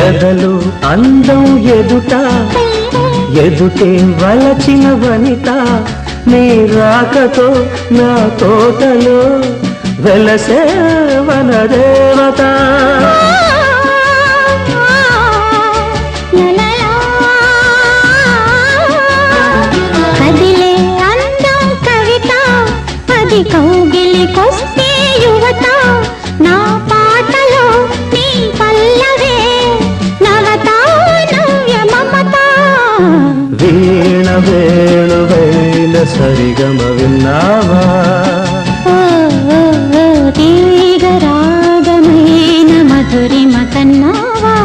ఎదలు అందం ఎదుట ఎదుటే వలచిన వనిత నీ రాకతో నా తోటలో వెలసే వనదేవత కదిలే అందం కవిత అది కౌగిలికొస్తే యువత నా పాటలో నీ పల్లవే నవత నవ్య మమత వీణ వేణువైన సరిగమ విన్నావా తీగ రాగమైన మధురిమ కన్నావా